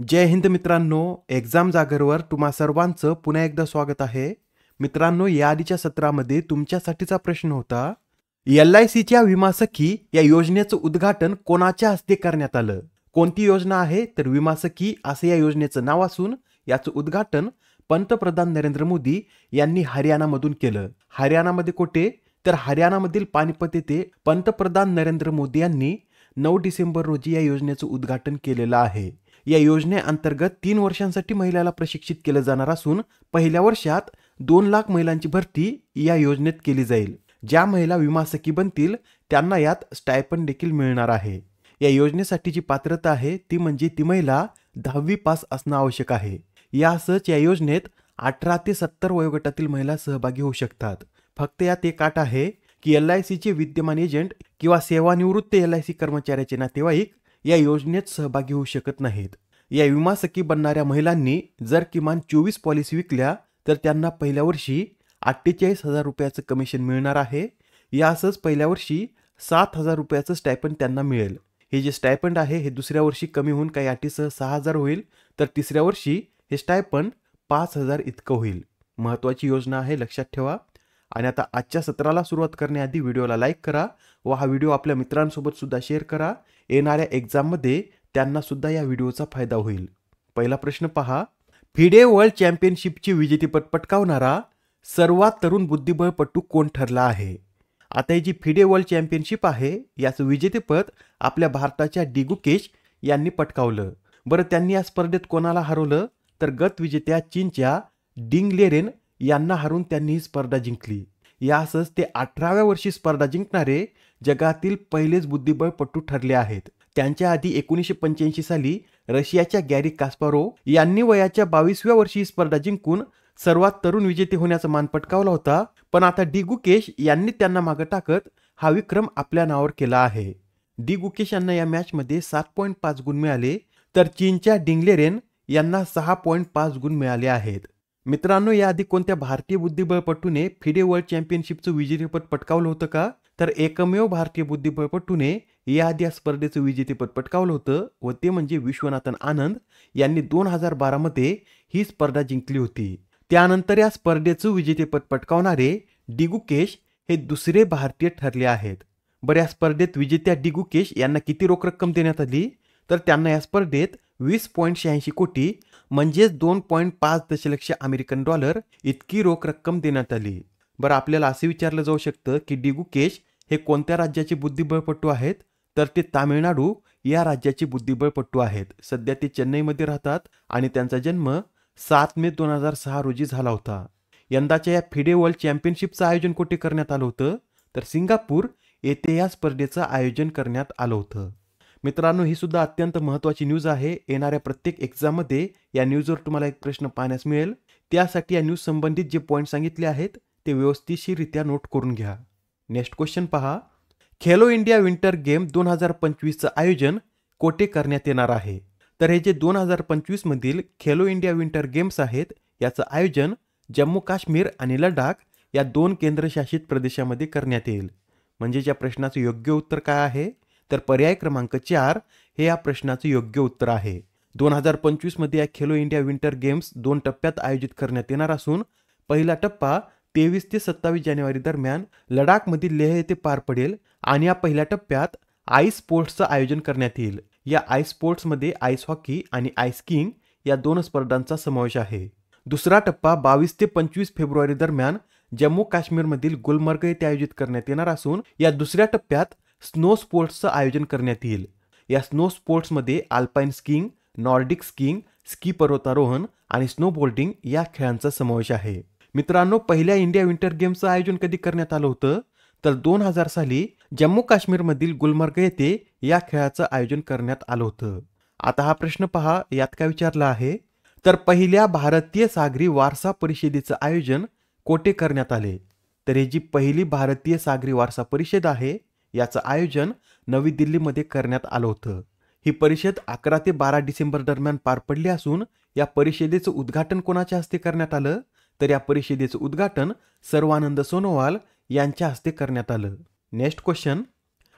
जय हिंद मित्रांनो, एक्झाम जागरवर तुम्हा सर्वांचं पुन्हा एकदा स्वागत आहे. मित्रांनो, या आधीच्या सत्रामध्ये तुमच्यासाठीचा प्रश्न होता, LICच्या विमा सखी या योजनेचं उद्घाटन कोणाच्या हस्ते करण्यात आलं? कोणती योजना आहे? तर विमा सखी असं या योजनेचं नाव असून याचं उद्घाटन पंतप्रधान नरेंद्र मोदी यांनी हरियाणामधून केलं. हरियाणामध्ये कुठे? तर हरियाणामधील पानिपत येथे पंतप्रधान नरेंद्र मोदी यांनी 9 डिसेंबर रोजी या योजनेचं उद्घाटन केलेलं आहे. या योजनेअंतर्गत 3 वर्षांसाठी महिलाला प्रशिक्षित केलं जाणार असून पहिल्या वर्षात 2 लाख महिलांची भरती या योजनेत केली जाईल. ज्या महिला विमा सखी बनतील त्यांना यात स्टायपंड देखील मिळणार आहे. या योजनेसाठीची पात्रता आहे ती म्हणजे ती महिला 10वी पास असणं आवश्यक आहे. यासच या योजनेत 18 ते 70 वयोगटातील महिला सहभागी होऊ शकतात. फक्त यात एक अट आहे की LICचे विद्यमान एजंट किंवा सेवानिवृत्त LIC कर्मचाऱ्याचे नातेवाईक या योजनेत सहभागी होऊ शकत नाहीत. या विमा सखी बनणाऱ्या महिलांनी जर किमान 24 पॉलिसी विकल्या तर त्यांना पहिल्या वर्षी 48,000 रुपयाचं कमिशन मिळणार आहे. यासच पहिल्या वर्षी 7,000 रुपयाचं स्टायपंड त्यांना मिळेल. हे जे स्टायपंड आहे हे दुसऱ्या वर्षी कमी होऊन काही अटीसह 6,000 होईल, तर तिसऱ्या वर्षी हे स्टायपंड 5,000 इतकं होईल. महत्त्वाची योजना आहे, लक्षात ठेवा. आणि आता आजच्या सत्राला सुरुवात करण्याआधी व्हिडिओला लाईक करा व हा व्हिडिओ आपल्या मित्रांसोबत सुद्धा शेअर करा. येणाऱ्या एक्झाममध्ये त्यांना सुद्धा या व्हिडिओचा फायदा होईल. पहिला प्रश्न पहा, फिडे वर्ल्ड चॅम्पियनशिपची विजेतेपद पटकावणारा सर्वात तरुण बुद्धिबळपटू कोण ठरला आहे? आता ही जी फिडे वर्ल्ड चॅम्पियनशिप आहे याचं विजेतेपद आपल्या भारताच्या डी गुकेश यांनी पटकावलं. बरं, त्यांनी या स्पर्धेत कोणाला हरवलं? तर गत विजेत्या चीनच्या डिंग लेरेन यांना हरून त्यांनी ही स्पर्धा जिंकली. यासच ते 18व्या वर्षी स्पर्धा जिंकणारे जगातील पहिलेच बुद्धिबळपटू ठरले आहेत. त्यांच्या आधी 1985 साली रशियाच्या गॅरी कास्पारोव्ह यांनी वयाच्या 22व्या वर्षी ही स्पर्धा जिंकून सर्वात तरुण विजेते होण्याचा मान पटकावला होता. पण आता डी गुकेश यांनी त्यांना मागे टाकत हा विक्रम आपल्या नावावर केला आहे. डी गुकेश यांना या मॅचमध्ये 7.5 गुण मिळाले, तर चीनच्या डिंगलेरेन यांना 6.5 गुण मिळाले आहेत. मित्रांनो, याआधी कोणत्या भारतीय बुद्धिबळपटूने फिडे वर्ल्ड चॅम्पियनशिपचं विजेतेपद पटकावलं होतं का? तर एकमेव भारतीय बुद्धिबळपटूने याआधी या स्पर्धेचं विजेतेपद पटकावलं होतं व ते म्हणजे विश्वनाथन आनंद यांनी 2012 मध्ये ही स्पर्धा जिंकली होती. त्यानंतर या स्पर्धेचं विजेतेपद पटकावणारे डी गुकेश हे दुसरे भारतीय ठरले आहेत. बरं, या स्पर्धेत विजेत्या डी गुकेश यांना किती रोख रक्कम देण्यात आली? तर त्यांना या स्पर्धेत 20.86 कोटी म्हणजेच 2.5 दशलक्ष अमेरिकन डॉलर इतकी रोख रक्कम देण्यात आली. बरं, आपल्याला असे विचारलं जाऊ शकतं की डी गुकेश हे कोणत्या राज्याचे बुद्धिबळपटू आहेत? तर ते तामिळनाडू या राज्याचे बुद्धिबळपटू आहेत. सध्या ते चेन्नईमध्ये राहतात आणि त्यांचा जन्म 7 मे 2006 रोजी झाला होता. यंदाच्या या फिडे वर्ल्ड चॅम्पियनशिपचं आयोजन कुठे करण्यात आलं होतं? तर सिंगापूर येथे या स्पर्धेचं आयोजन करण्यात आलं होतं. मित्रांनो, ही सुद्धा अत्यंत महत्त्वाची न्यूज आहे. येणाऱ्या प्रत्येक एक्झाममध्ये या न्यूजवर तुम्हाला एक प्रश्न पाहण्यास मिळेल. त्यासाठी या न्यूज संबंधित जे पॉईंट सांगितले आहेत ते व्यवस्थितरित्या नोट करून घ्या. नेक्स्ट क्वेश्चन पहा, खेलो इंडिया विंटर गेम 2025चं आयोजन कोठे करण्यात येणार आहे? तर हे जे 2025 मधील खेलो इंडिया विंटर गेम्स आहेत याचं आयोजन जम्मू काश्मीर आणि लडाख या 2 केंद्रशासित प्रदेशामध्ये करण्यात येईल. म्हणजे या प्रश्नाचं योग्य उत्तर काय आहे? तर पर्याय क्रमांक 4 हे या प्रश्नाचं योग्य उत्तर आहे. 2025 मध्ये या खेलो इंडिया विंटर गेम्स 2 टप्प्यात आयोजित करण्यात येणार असून पहिला टप्पा 23 ते 27 जानेवारी दरम्यान लडाखमधील लेह येथे पार पडेल आणि या पहिल्या टप्प्यात आईस स्पोर्ट्सचं आयोजन करण्यात येईल. या आईस स्पोर्ट्समध्ये आईस हॉकी आणि आईस स्कीइंग या 2 स्पर्धांचा समावेश आहे. दुसरा टप्पा 22 ते 25 फेब्रुवारी दरम्यान जम्मू काश्मीरमधील गुलमर्ग येथे आयोजित करण्यात येणार असून या दुसऱ्या टप्प्यात स्नो स्पोर्ट्सचं आयोजन करण्यात येईल. या स्नो स्पोर्ट्समध्ये alpine skiing, Nordic skiing, ski पर्वतारोहण आणि स्नोबोर्डिंग या खेळांचा समावेश आहे. मित्रांनो, पहिल्या इंडिया विंटर गेम्सचं आयोजन कधी करण्यात आलं होतं? तर 2000 साली जम्मू काश्मीरमधील गुलमर्ग येथे या खेळाचं आयोजन करण्यात आलं होतं. आता हा प्रश्न पहा, यात काय विचारलं आहे? तर पहिल्या भारतीय सागरी वारसा परिषदेचं आयोजन कोठे करण्यात आले? तर ही जी पहिली भारतीय सागरी वारसा परिषद आहे याचं आयोजन नवी दिल्लीमध्ये करण्यात आलं होतं. ही परिषद 11 ते 12 डिसेंबर दरम्यान पार पडली असून या परिषदेचं उद्घाटन कोणाच्या हस्ते करण्यात आलं? तर या परिषदेचं उद्घाटन सर्वानंद सोनोवाल यांच्या हस्ते करण्यात आलं. नेक्स्ट क्वेश्चन,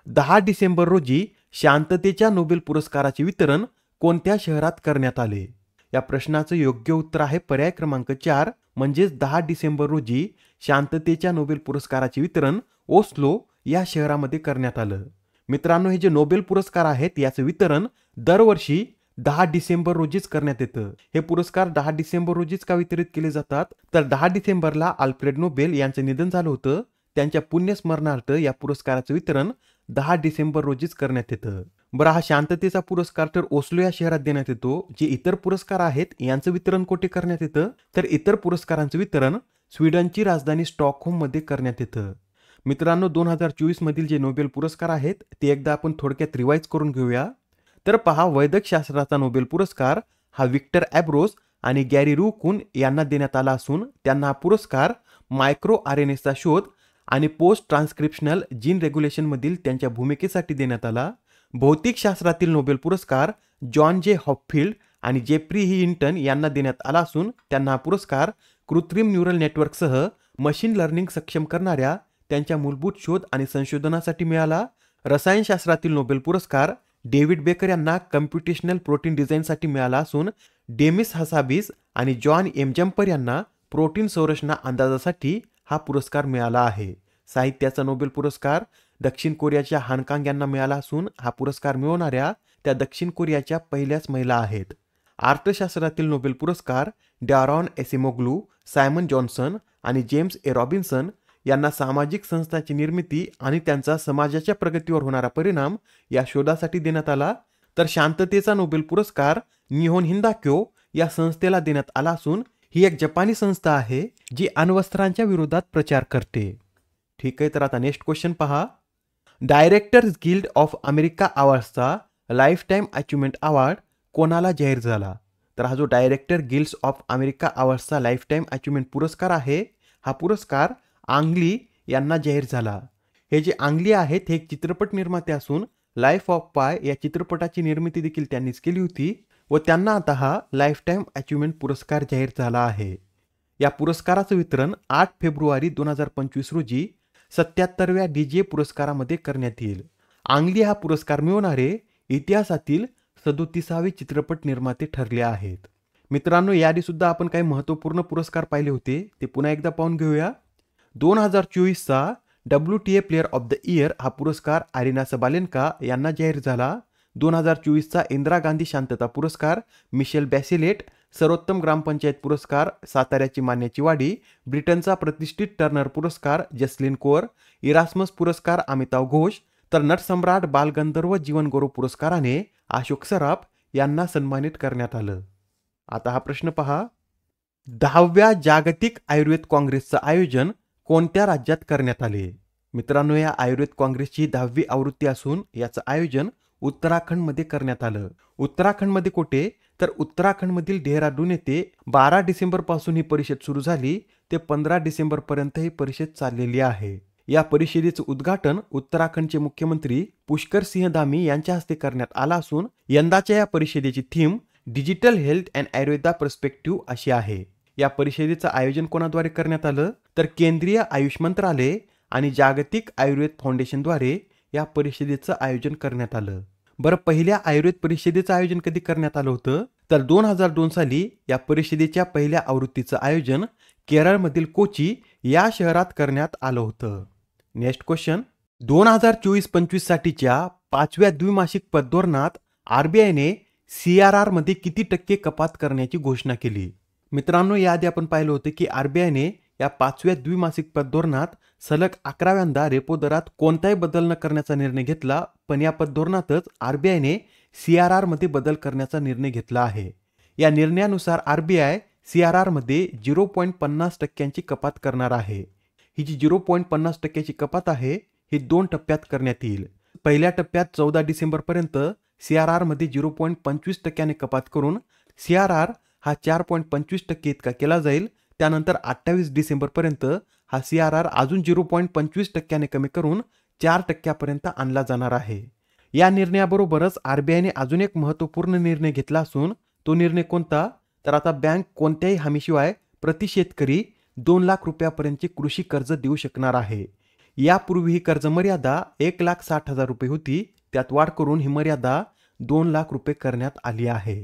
10 डिसेंबर रोजी शांततेच्या नोबेल पुरस्काराचे वितरण कोणत्या शहरात करण्यात आले? या प्रश्नाचं योग्य उत्तर आहे पर्याय क्रमांक 4 म्हणजेच 10 डिसेंबर रोजी शांततेच्या नोबेल पुरस्काराचे वितरण ओस्लो या शहरामध्ये करण्यात आलं. मित्रांनो, हे जे नोबेल पुरस्कार आहेत याचं वितरण दरवर्षी 10 डिसेंबर रोजीच करण्यात येतं. हे पुरस्कार 10 डिसेंबर रोजीच का वितरित केले जातात? तर 10 डिसेंबरला अल्फ्रेड नोबेल यांचं निधन झालं होतं. त्यांच्या पुण्यस्मरणार्थ या पुरस्काराचं वितरण 10 डिसेंबर रोजीच करण्यात येतं. बरं, हा शांततेचा पुरस्कार तर ओस्लो या शहरात देण्यात येतो. जे इतर पुरस्कार आहेत यांचं वितरण कुठे करण्यात येतं? तर इतर पुरस्कारांचं वितरण स्वीडनची राजधानी स्टॉकहोम मध्ये करण्यात येतं. मित्रांनो, 2024 मधील जे नोबेल पुरस्कार आहेत ते एकदा आपण थोडक्यात रिवाइज करून घेऊया. तर पहा, वैद्यकशास्त्राचा नोबेल पुरस्कार हा विक्टर ॲब्रोस आणि गॅरी रूकुन यांना देण्यात आला असून त्यांना हा पुरस्कार मायक्रो आरएनएचा शोध आणि पोस्ट ट्रान्स्क्रिप्शनल जीन रेग्युलेशनमधील त्यांच्या भूमिकेसाठी देण्यात आला. भौतिकशास्त्रातील नोबेल पुरस्कार जॉन जे हॉपफिल्ड आणि जेफ्री हिंटन यांना देण्यात आला असून त्यांना हा पुरस्कार कृत्रिम न्यूरल नेटवर्कसह मशीन लर्निंग सक्षम करणाऱ्या त्यांच्या मूलभूत शोध आणि संशोधनासाठी मिळाला. रसायनशास्त्रातील नोबेल पुरस्कार डेव्हिड बेकर यांना कम्प्युटेशनल प्रोटीन डिझाईनसाठी मिळाला असून डेमिस हसाबिस आणि जॉन एम जम्पर यांना प्रोटीन संरचना अंदाजासाठी हा पुरस्कार मिळाला आहे. साहित्याचा नोबेल पुरस्कार दक्षिण कोरियाच्या हानकांग यांना मिळाला असून हा पुरस्कार मिळवणाऱ्या त्या दक्षिण कोरियाच्या पहिल्याच महिला आहेत. अर्थशास्त्रातील नोबेल पुरस्कार डॅरॉन एसिमोग्लू, सायमन जॉन्सन आणि जेम्स ए रॉबिन्सन यांना सामाजिक संस्थांची निर्मिती आणि त्यांचा समाजाच्या प्रगतीवर होणारा परिणाम या शोधासाठी देण्यात आला. तर शांततेचा नोबेल पुरस्कार निहोन हिंदाक्यो या संस्थेला देण्यात आला असून ही एक जपानी संस्था आहे जी अण्वस्त्रांच्या विरोधात प्रचार करते. ठीक आहे, तर आता नेक्स्ट क्वेश्चन पहा. डायरेक्टर्स गिल्ड ऑफ अमेरिका अवॉर्ड्सचा लाईफ टाईम अचिव्हमेंट अवॉर्ड कोणाला जाहीर झाला? तर हा जो डायरेक्टर गिल्ड्स ऑफ अमेरिका अवॉर्ड्सचा लाईफ टाईम अचिव्हमेंट पुरस्कार आहे हा पुरस्कार आंग ली यांना जाहीर झाला. हे जे आंग ली आहेत हे एक चित्रपट निर्माते असून लाईफ ऑफ पाय या चित्रपटाची निर्मिती देखील त्यांनीच केली होती व त्यांना आता हा लाईफ टाईम अचिव्हमेंट पुरस्कार जाहीर झाला आहे. या पुरस्काराचं वितरण 8 फेब्रुवारी 2025 रोजी 77व्या डीजे पुरस्कारामध्ये करण्यात येईल. आंग ली हा पुरस्कार मिळवणारे इतिहासातील 37वे चित्रपट निर्माते ठरले आहेत. मित्रांनो, याआधी सुद्धा आपण काही महत्त्वपूर्ण पुरस्कार पाहिले होते, ते पुन्हा एकदा पाहून घेऊया. 2024चा WTA player of the year हा पुरस्कार अरिना सबालेन्का यांना जाहीर झाला. 2024चा इंदिरा गांधी शांतता पुरस्कार मिशेल बॅसिलेट, सर्वोत्तम ग्रामपंचायत पुरस्कार साताऱ्याची मान्याची वाडी, ब्रिटनचा प्रतिष्ठित टर्नर पुरस्कार जसलिन कोअर, इरास्मस पुरस्कार अमिताव घोष, तर नटसम्राट बालगंधर्व जीवन गौरव पुरस्काराने अशोक सराफ यांना सन्मानित करण्यात आलं. आता हा प्रश्न पहा. 10व्या जागतिक आयुर्वेद काँग्रेसचं आयोजन कोणत्या राज्यात करण्यात आले? मित्रांनो, या आयुर्वेद काँग्रेसची 10वी आवृत्ती असून याचं आयोजन उत्तराखंडमध्ये करण्यात आलं. उत्तराखंडमध्ये कुठे? तर उत्तराखंडमधील डेहराडून येथे 12 डिसेंबर पासून ही परिषद सुरू झाली ते 15 डिसेंबर पर्यंत ही परिषद चाललेली आहे. या परिषदेचं उद्घाटन उत्तराखंडचे मुख्यमंत्री पुष्कर सिंह धामी यांच्या हस्ते करण्यात आला असून यंदाच्या या परिषदेची theme digital health and Ayurveda perspective अशी आहे. या परिषदेचं आयोजन कोणाद्वारे करण्यात आलं? तर केंद्रीय आयुष मंत्रालय आणि जागतिक आयुर्वेद फाउंडेशनद्वारे या परिषदेचं आयोजन करण्यात आलं. बरं, पहिल्या आयुर्वेद परिषदेचं आयोजन कधी करण्यात आलं होतं? तर 2002 साली या परिषदेच्या पहिल्या आवृत्तीचं आयोजन केरळमधील कोची या शहरात करण्यात आलं होतं. Next question. 2024-25 साठीच्या 5व्या द्विमासिक पतधोरणात आरबीआयने CRR मध्ये किती टक्के कपात करण्याची घोषणा केली? मित्रांनो, याआधी आपण पाहिलं होतं की आरबीआयने या 5व्या द्विमासिक पतधोरणात सलग 11व्यांदा रेपो दरात कोणताही बदल न करण्याचा निर्णय घेतला, पण या पतधोरणातच आरबीआयने CRR मध्ये बदल करण्याचा निर्णय घेतला आहे. या निर्णयानुसार आरबीआय CRR मध्ये 0.50% कपात करणार आहे. ही जी 0.50% कपात आहे ही 2 टप्प्यात करण्यात येईल. पहिल्या टप्प्यात 14 डिसेंबर पर्यंत CRR मध्ये 0.25% कपात करून CRR हा 4.25% इतका केला जाईल. त्यानंतर 28 डिसेंबर पर्यंत हा CRR अजून 0.25% कमी करून 4% पर्यंत आणला जाणार आहे. या निर्णयाबरोबरच आरबीआयने अजून एक महत्त्वपूर्ण निर्णय घेतला असून तो निर्णय कोणता? तर आता बँक कोणत्याही हमीशिवाय प्रति शेतकरी 2 लाख रुपयापर्यंतचे कृषी कर्ज देऊ शकणार आहे. यापूर्वी ही कर्ज मर्यादा 1,60,000 रुपये होती. त्यात वाढ करून ही मर्यादा 2 लाख रुपये करण्यात आली आहे.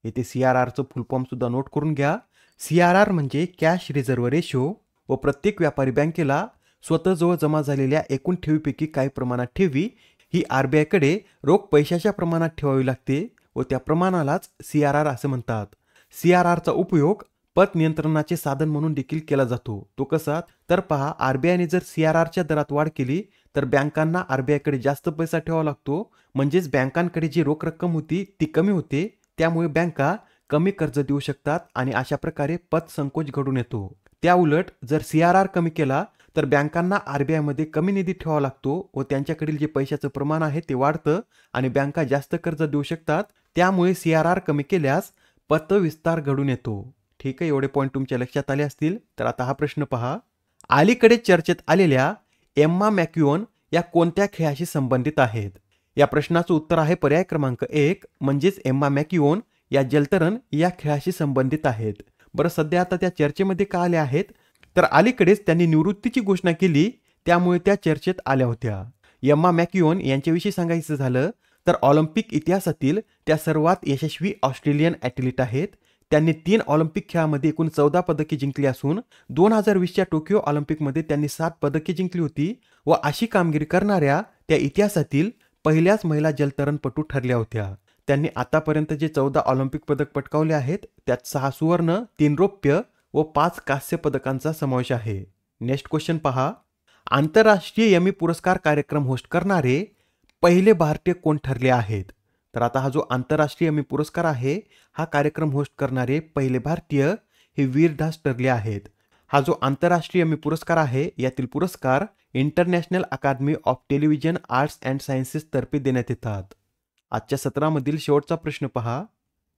येथे CRRचं फुल फॉर्म सुद्धा नोट करून घ्या. CRR म्हणजे कॅश रिझर्व्ह रेशो व प्रत्येक व्यापारी बँकेला स्वतःजवळ जमा झालेल्या एकूण ठेवीपैकी काही प्रमाणात ठेवी ही RBI कडे रोख पैशाच्या प्रमाणात ठेवावी लागते व त्या प्रमाणालाच CRR असे म्हणतात. CRRचा उपयोग पत नियंत्रणाचे साधन म्हणून देखील केला जातो. तो कसा? तर पहा, RBIने जर CRRच्या दरात वाढ केली तर बँकांना RBI कडे जास्त पैसा ठेवावा लागतो. म्हणजेच बँकांकडे जी रोख रक्कम होती ती कमी होते. त्यामुळे बँका कमी कर्ज देऊ शकतात आणि अशा प्रकारे पत संकोच घडून येतो. त्या उलट जर CRR कमी केला तर बँकांना RBI मध्ये कमी निधी ठेवावा लागतो व त्यांच्याकडील जे पैशाचं प्रमाण आहे ते वाढतं आणि बँका जास्त कर्ज देऊ शकतात. त्यामुळे CRR कमी केल्यास पत विस्तार घडून येतो. ठीक आहे, एवढे पॉईंट तुमच्या लक्षात आले असतील. तर आता हा प्रश्न पहा. अलीकडे चर्चेत आलेल्या एम्मा मॅक्युओन या कोणत्या खेळाशी संबंधित आहेत? या प्रश्नाचं उत्तर आहे पर्याय क्रमांक 1 म्हणजेच एम्मा मॅक्युओन या जलतरण या खेळाशी संबंधित आहेत. बरं, सध्या आता त्या चर्चेमध्ये का आल्या आहेत? तर अलीकडेच त्यांनी निवृत्तीची घोषणा केली, त्यामुळे त्या चर्चेत आल्या होत्या. एम्मा मॅक्युओन यांच्याविषयी सांगायचं झालं तर ऑलिम्पिक इतिहासातील त्या सर्वात यशस्वी ऑस्ट्रेलियन ॲथलीट आहेत. त्यांनी 3 ऑलिम्पिक खेळामध्ये एकूण 14 पदके जिंकली असून 2020च्या टोकियो ऑलिम्पिकमध्ये त्यांनी 7 पदके जिंकली होती व अशी कामगिरी करणाऱ्या त्या इतिहासातील पहिल्याच महिला जलतरणपटू ठरल्या होत्या. त्यांनी आतापर्यंत जे 14 ऑलिम्पिक पदक पटकावले आहेत त्यात 6 सुवर्ण, 3 रौप्य व 5 कांस्य पदकांचा समावेश आहे. नेक्स्ट क्वेश्चन पहा. आंतरराष्ट्रीय यमी पुरस्कार कार्यक्रम होस्ट करणारे पहिले भारतीय कोण ठरले आहेत? तर आता हा जो आंतरराष्ट्रीय यमी पुरस्कार आहे हा कार्यक्रम होस्ट करणारे पहिले भारतीय हे वीरदास ठरले आहेत. हा जो आंतरराष्ट्रीय यमी पुरस्कार आहे यातील पुरस्कार International Academy of Television Arts and Sciences तर्फे देण्यात येतात. आजच्या सत्रामधील शेवटचा प्रश्न पहा.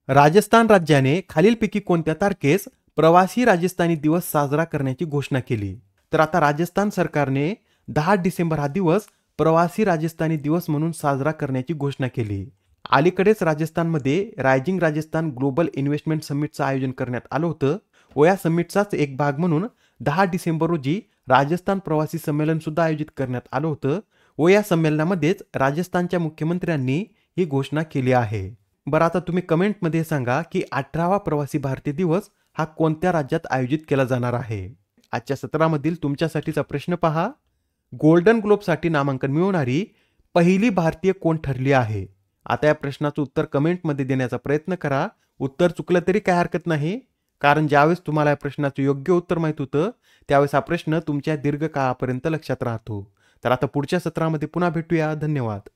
राजस्थान राज्याने खालीलपैकी कोणत्या तारखेस प्रवासी राजस्थानी दिवस साजरा करण्याची घोषणा केली? तर आता राजस्थान सरकारने 10 डिसेंबर हा दिवस प्रवासी राजस्थानी दिवस म्हणून साजरा करण्याची घोषणा केली. अलीकडेच राजस्थानमध्ये रायझिंग राजस्थान ग्लोबल इन्व्हेस्टमेंट समिटचं आयोजन करण्यात आलं होतं व या समिटचाच एक भाग म्हणून 10 डिसेंबर रोजी राजस्थान प्रवासी संमेलन सुद्धा आयोजित करण्यात आलं होतं व या संमेलनामध्येच राजस्थानच्या मुख्यमंत्र्यांनी ही घोषणा केली आहे. बरं, आता तुम्ही कमेंटमध्ये सांगा की 18वा प्रवासी भारतीय दिवस हा कोणत्या राज्यात आयोजित केला जाणार आहे? आजच्या सत्रामधील तुमच्यासाठीचा प्रश्न पहा. गोल्डन ग्लोबसाठी नामांकन मिळवणारी पहिली भारतीय कोण ठरली आहे? आता या प्रश्नाचं उत्तर कमेंटमध्ये देण्याचा प्रयत्न करा. उत्तर चुकलं तरी काय हरकत नाही, कारण ज्यावेळेस तुम्हाला या प्रश्नाचं योग्य उत्तर माहित होतं त्यावेळेस हा प्रश्न तुमच्या दीर्घकाळापर्यंत लक्षात राहतो. तर आता पुढच्या सत्रामध्ये पुन्हा भेटूया. धन्यवाद.